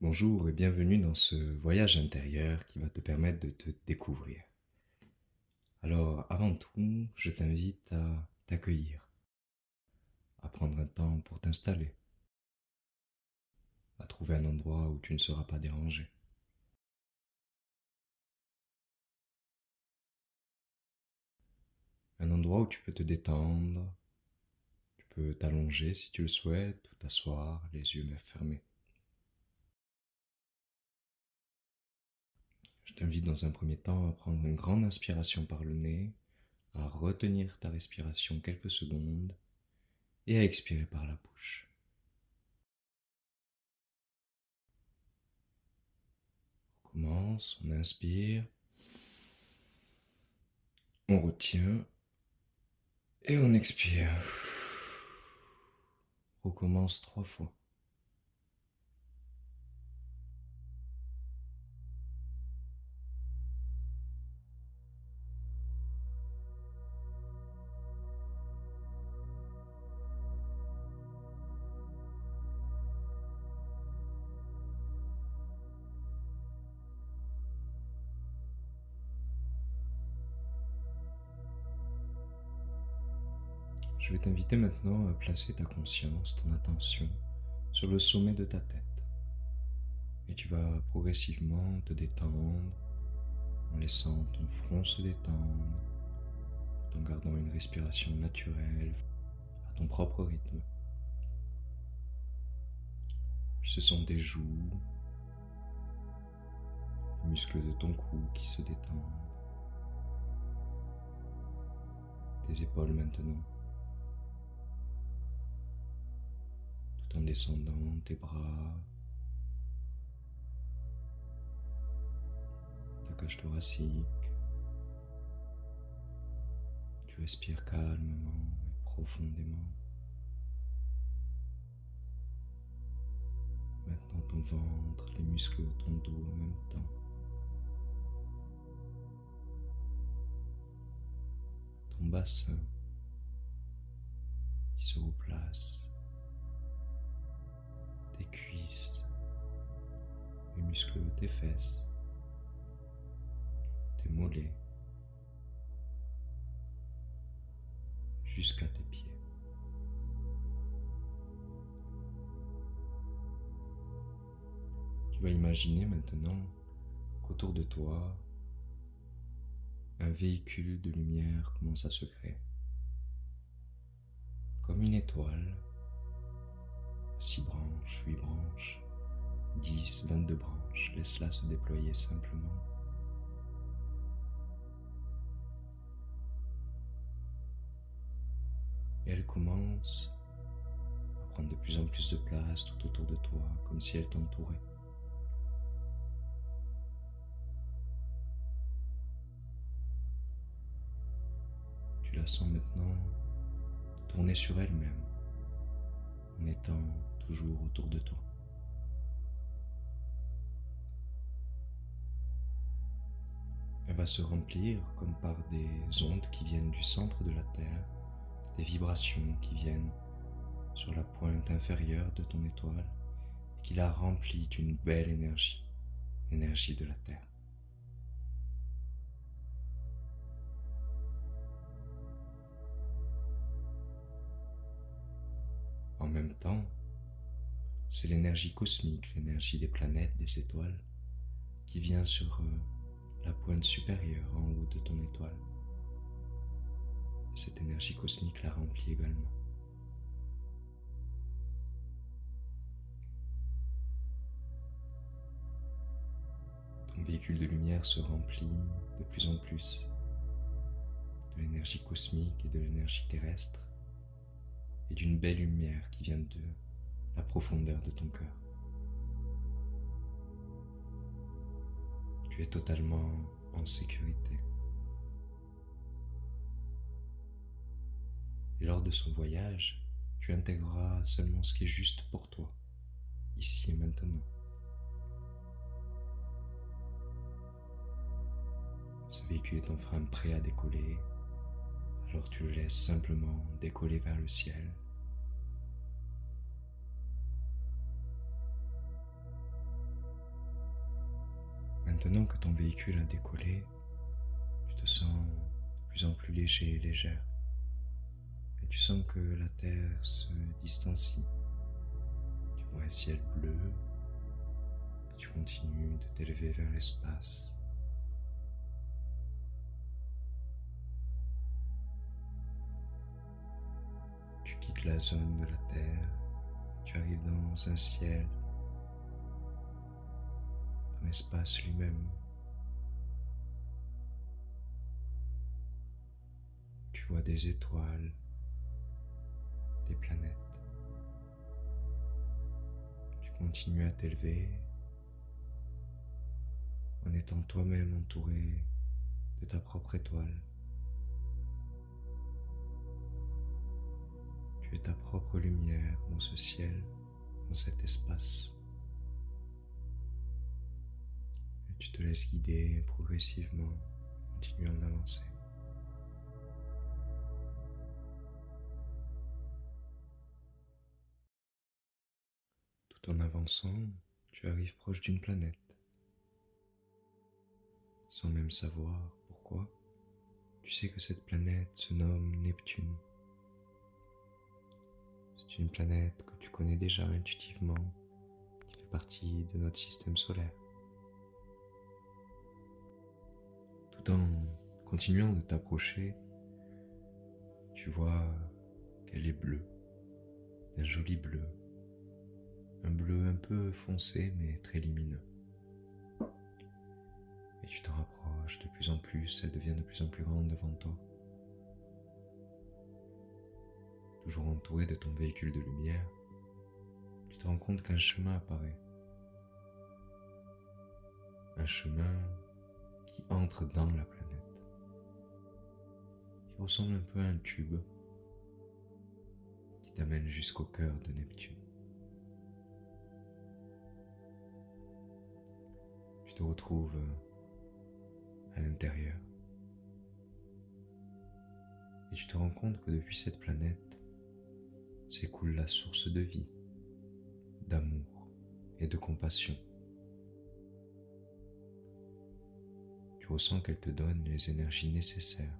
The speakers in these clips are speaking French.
Bonjour et bienvenue dans ce voyage intérieur qui va te permettre de te découvrir. Alors, avant tout, je t'invite à t'accueillir, à prendre un temps pour t'installer, à trouver un endroit où tu ne seras pas dérangé. Un endroit où tu peux te détendre, tu peux t'allonger si tu le souhaites, ou t'asseoir, les yeux fermés. Je t'invite dans un premier temps à prendre une grande inspiration par le nez, à retenir ta respiration quelques secondes et à expirer par la bouche. On commence, on inspire, on retient et on expire. Recommence 3 fois. Je vais t'inviter maintenant à placer ta conscience, ton attention sur le sommet de ta tête. Et tu vas progressivement te détendre en laissant ton front se détendre, tout en gardant une respiration naturelle à ton propre rythme. Puis ce sont tes joues, les muscles de ton cou qui se détendent, tes épaules maintenant, tout en descendant tes bras, ta cage thoracique. Tu respires calmement et profondément. Maintenant ton ventre, les muscles de ton dos en même temps. Ton bassin qui se replace. Tes cuisses, les muscles de tes fesses, tes mollets, jusqu'à tes pieds. Tu vas imaginer maintenant qu'autour de toi, un véhicule de lumière commence à se créer. Comme une étoile, 6 branches, 8 branches, 10, 22 branches, laisse-la se déployer simplement. Et elle commence à prendre de plus en plus de place tout autour de toi, comme si elle t'entourait. Tu la sens maintenant tourner sur elle-même, en étant toujours autour de toi. Elle va se remplir comme par des ondes qui viennent du centre de la Terre, des vibrations qui viennent sur la pointe inférieure de ton étoile et qui la remplit d'une belle énergie, l'énergie de la Terre. En même temps, c'est l'énergie cosmique, l'énergie des planètes, des étoiles, qui vient sur la pointe supérieure en haut de ton étoile. Et cette énergie cosmique la remplit également. Ton véhicule de lumière se remplit de plus en plus de l'énergie cosmique et de l'énergie terrestre et d'une belle lumière qui vient de la profondeur de ton cœur. Tu es totalement en sécurité. Et lors de ce voyage, tu intégreras seulement ce qui est juste pour toi, ici et maintenant. Ce véhicule est enfin prêt à décoller, alors tu le laisses simplement décoller vers le ciel. Maintenant que ton véhicule a décollé, tu te sens de plus en plus léger et légère. Et tu sens que la Terre se distancie. Tu vois un ciel bleu et tu continues de t'élever vers l'espace. Tu quittes la zone de la Terre, tu arrives dans un ciel, dans l'espace lui-même. Tu vois des étoiles, des planètes. Tu continues à t'élever en étant toi-même entouré de ta propre étoile. Tu es ta propre lumière dans ce ciel, dans cet espace. Et tu te laisses guider progressivement, continuant d'avancer. Tout en avançant, tu arrives proche d'une planète. Sans même savoir pourquoi, tu sais que cette planète se nomme Neptune. C'est une planète que tu connais déjà intuitivement, qui fait partie de notre système solaire. Tout en continuant de t'approcher, tu vois qu'elle est bleue, un joli bleu, un bleu un peu foncé mais très lumineux. Et tu t'en rapproches de plus en plus, elle devient de plus en plus grande devant toi. Toujours entouré de ton véhicule de lumière, tu te rends compte qu'un chemin apparaît. Un chemin qui entre dans la planète, qui ressemble un peu à un tube, qui t'amène jusqu'au cœur de Neptune. Tu te retrouves à l'intérieur et tu te rends compte que depuis cette planète s'écoule la source de vie, d'amour et de compassion. Tu ressens qu'elle te donne les énergies nécessaires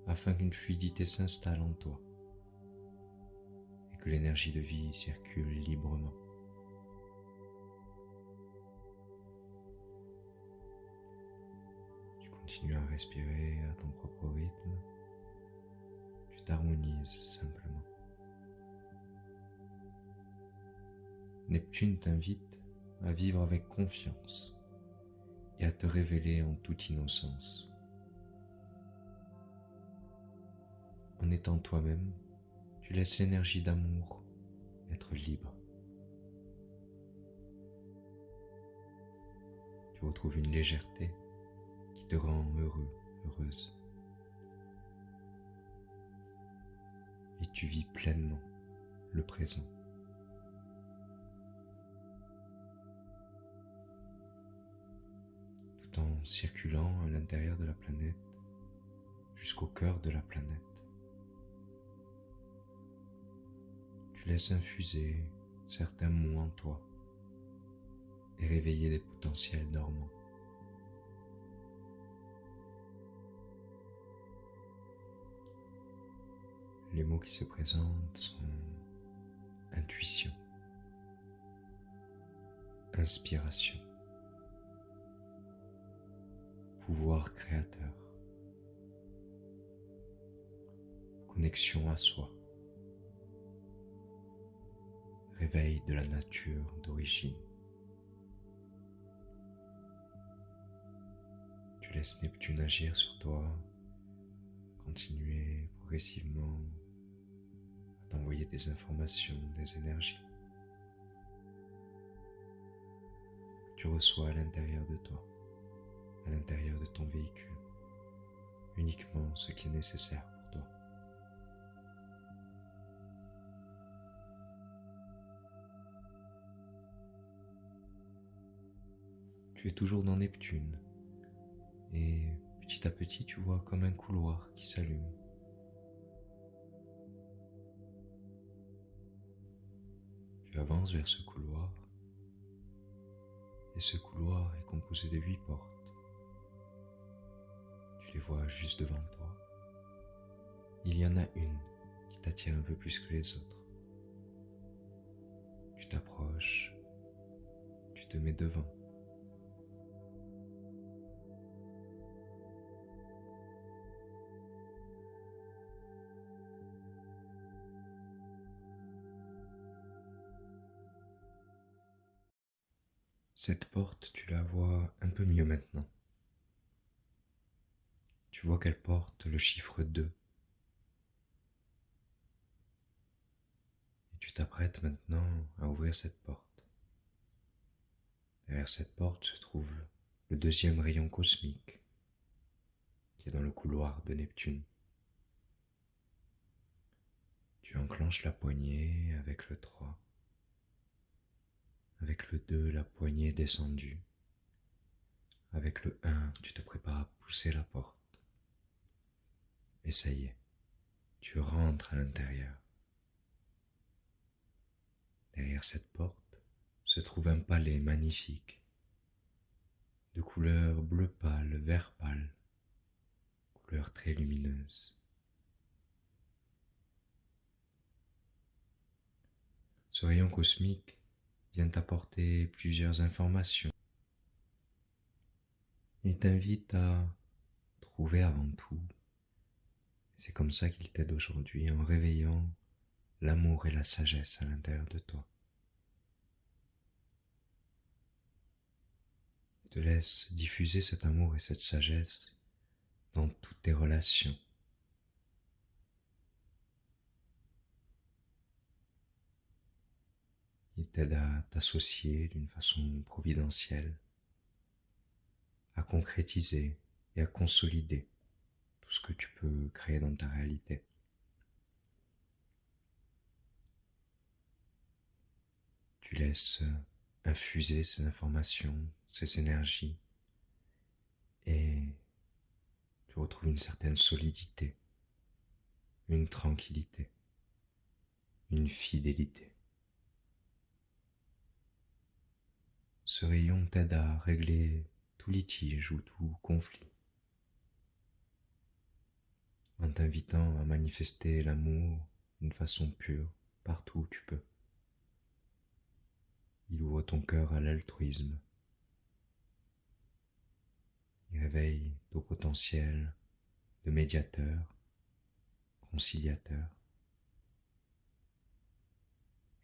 afin qu'une fluidité s'installe en toi et que l'énergie de vie circule librement. Tu continues à respirer à ton propre rythme, tu t'harmonises simplement. Neptune t'invite à vivre avec confiance et à te révéler en toute innocence. En étant toi-même, tu laisses l'énergie d'amour être libre. Tu retrouves une légèreté qui te rend heureux, heureuse. Et tu vis pleinement le présent. Tout en circulant à l'intérieur de la planète jusqu'au cœur de la planète. Tu laisses infuser certains mots en toi et réveiller des potentiels dormants. Les mots qui se présentent sont intuition, inspiration, pouvoir créateur, connexion à soi, réveil de la nature d'origine. Tu laisses Neptune agir sur toi, continuer progressivement à t'envoyer des informations, des énergies. Tu reçois à l'intérieur de toi, à l'intérieur de ton véhicule, uniquement ce qui est nécessaire pour toi. Tu es toujours dans Neptune et petit à petit tu vois comme un couloir qui s'allume. Tu avances vers ce couloir Et ce couloir est composé de 8 portes. Tu les vois juste devant toi. Il y en a une qui t'attire un peu plus que les autres. Tu t'approches, tu te mets devant. Cette porte, tu la vois un peu mieux maintenant. Tu vois qu'elle porte le chiffre 2. Et tu t'apprêtes maintenant à ouvrir cette porte. Derrière cette porte se trouve le deuxième rayon cosmique qui est dans le couloir de Neptune. Tu enclenches la poignée avec le 3. Avec le 2, la poignée est descendue. Avec le 1, tu te prépares à pousser la porte. Et ça y est, tu rentres à l'intérieur. Derrière cette porte se trouve un palais magnifique, de couleur bleu pâle, vert pâle, couleur très lumineuse. Ce rayon cosmique vient t'apporter plusieurs informations. Il t'invite à trouver avant tout. C'est comme ça qu'il t'aide aujourd'hui en réveillant l'amour et la sagesse à l'intérieur de toi. Il te laisse diffuser cet amour et cette sagesse dans toutes tes relations. Il t'aide à t'associer d'une façon providentielle, à concrétiser et à consolider tout ce que tu peux créer dans ta réalité. Tu laisses infuser ces informations, ces énergies, et tu retrouves une certaine solidité, une tranquillité, une fidélité. Ce rayon t'aide à régler tout litige ou tout conflit, en t'invitant à manifester l'amour d'une façon pure partout où tu peux. Il ouvre ton cœur à l'altruisme. Il réveille ton potentiel de médiateur, conciliateur,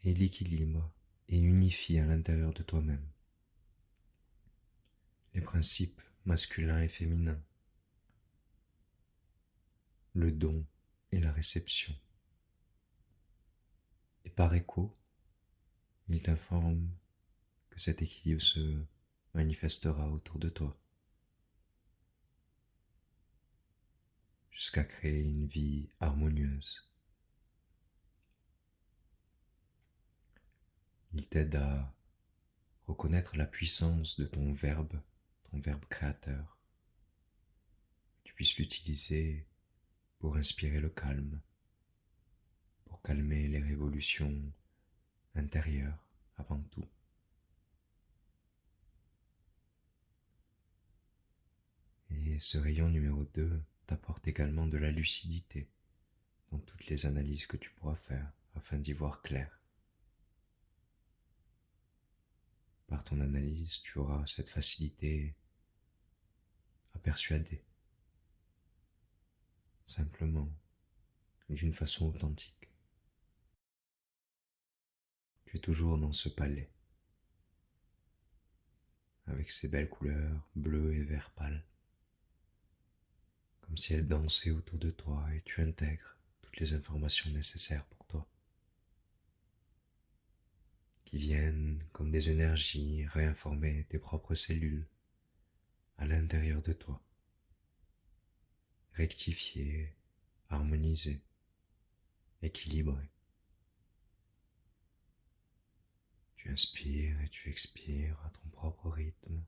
et l'équilibre et unifie à l'intérieur de toi-même les principes masculins et féminins, le don et la réception. Et par écho, il t'informe que cet équilibre se manifestera autour de toi, jusqu'à créer une vie harmonieuse. Il t'aide à reconnaître la puissance de ton verbe créateur. Tu puisses l'utiliser pour inspirer le calme, pour calmer les révolutions intérieures avant tout. Et ce rayon numéro 2 t'apporte également de la lucidité dans toutes les analyses que tu pourras faire afin d'y voir clair. Par ton analyse, tu auras cette facilité à persuader, simplement et d'une façon authentique. Tu es toujours dans ce palais, avec ses belles couleurs bleues et vert pâle, comme si elles dansaient autour de toi et tu intègres toutes les informations nécessaires pour toi, qui viennent comme des énergies réinformer tes propres cellules à l'intérieur de toi, rectifier, harmoniser, équilibrer. Tu inspires et tu expires à ton propre rythme,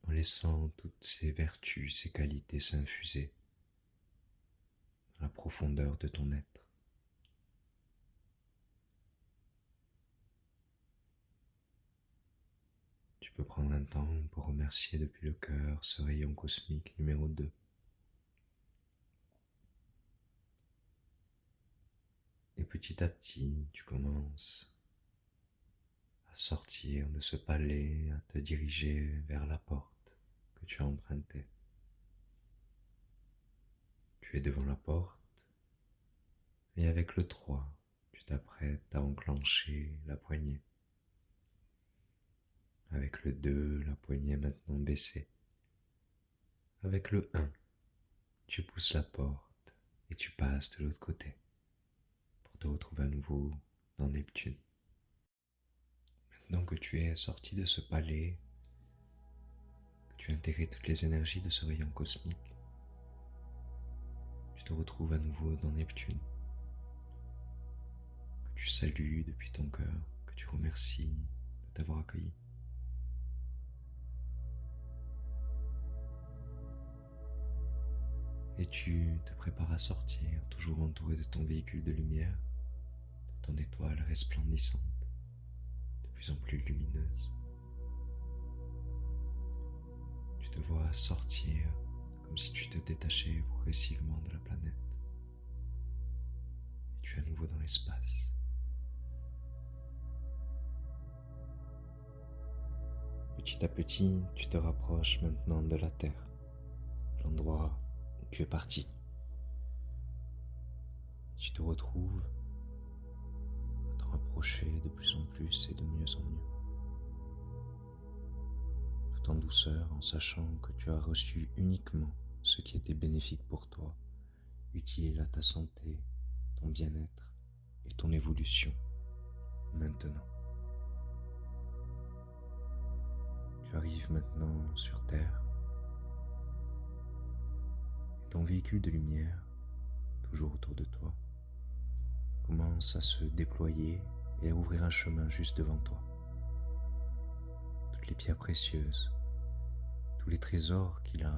en laissant toutes ces vertus, ces qualités s'infuser dans la profondeur de ton être. Tu peux prendre un temps pour remercier depuis le cœur ce rayon cosmique numéro 2. Et petit à petit, tu commences à sortir de ce palais, à te diriger vers la porte que tu as empruntée. Tu es devant la porte et avec le 3, tu t'apprêtes à enclencher la poignée. Avec le 2, la poignée est maintenant baissée. Avec le 1, tu pousses la porte et tu passes de l'autre côté pour te retrouver à nouveau dans Neptune. Maintenant que tu es sorti de ce palais, que tu as intégré toutes les énergies de ce rayon cosmique, tu te retrouves à nouveau dans Neptune, que tu salues depuis ton cœur, que tu remercies de t'avoir accueilli. Et tu te prépares à sortir, toujours entouré de ton véhicule de lumière, de ton étoile resplendissante, de plus en plus lumineuse. Tu te vois sortir comme si tu te détachais progressivement de la planète. Et tu es à nouveau dans l'espace. Petit à petit, tu te rapproches maintenant de la Terre, l'endroit où tu es parti. Tu te retrouves à t'en rapprocher de plus en plus et de mieux en mieux. Tout en douceur, en sachant que tu as reçu uniquement ce qui était bénéfique pour toi, utile à ta santé, ton bien-être et ton évolution maintenant. Tu arrives maintenant sur Terre et ton véhicule de lumière, toujours autour de toi, commence à se déployer et à ouvrir un chemin juste devant toi. Toutes les pierres précieuses, tous les trésors qu'il a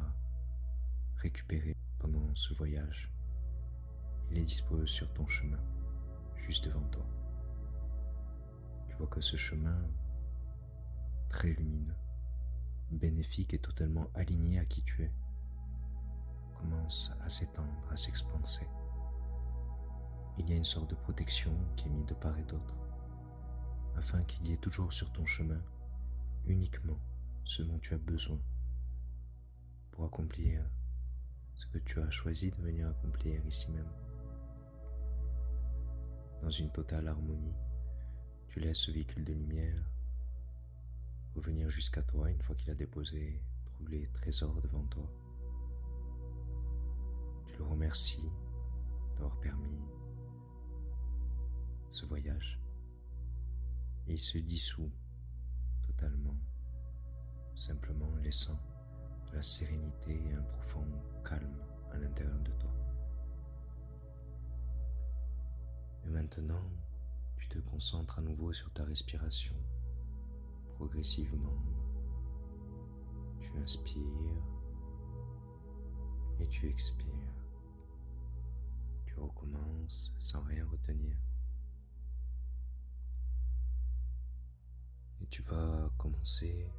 récupérés pendant ce voyage, il les dispose sur ton chemin, juste devant toi. Tu vois que ce chemin, très lumineux, bénéfique et totalement aligné à qui tu es, commence à s'étendre, à s'expanser. Il y a une sorte de protection qui est mise de part et d'autre, afin qu'il y ait toujours sur ton chemin uniquement ce dont tu as besoin pour accomplir ce que tu as choisi de venir accomplir ici même. Dans une totale harmonie, tu laisses ce véhicule de lumière revenir jusqu'à toi une fois qu'il a déposé tous les trésors devant toi. Tu le remercies d'avoir permis ce voyage et il se dissout totalement, simplement laissant de la sérénité et un profond calme à l'intérieur de toi. Et maintenant, tu te concentres à nouveau sur ta respiration. Progressivement, tu inspires et tu expires. Tu recommences sans rien retenir. Et tu vas commencer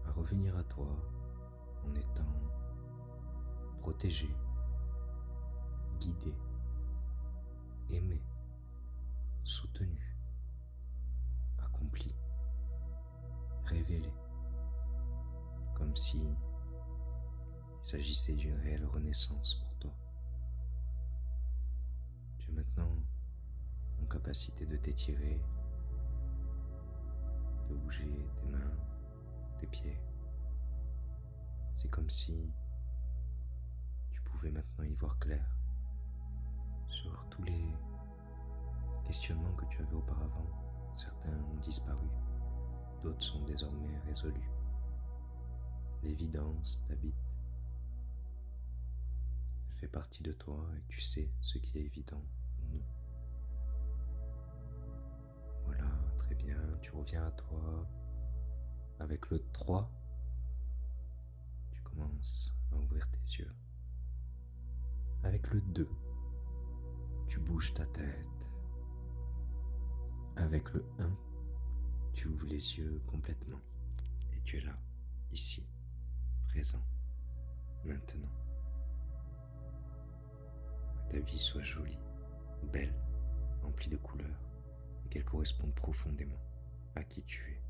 à revenir à toi en étant protégé, guidé, aimé, soutenu, accompli, révélé, comme si il s'agissait d'une réelle renaissance pour toi. Tu es maintenant en capacité de t'étirer, de bouger tes mains, tes pieds. C'est comme si tu pouvais maintenant y voir clair sur tous les questionnements que tu avais auparavant. Certains ont disparu, d'autres sont désormais résolus. L'évidence t'habite. Elle fait partie de toi et tu sais ce qui est évident ou non. Voilà, très bien, tu reviens à toi. Avec le 3, tu commences à ouvrir tes yeux. Avec le 2, tu bouges ta tête. Avec le 1, Tu ouvres les yeux complètement et tu es là, ici, présent, maintenant. Que ta vie soit jolie, belle, remplie de couleurs et qu'elle corresponde profondément à qui tu es.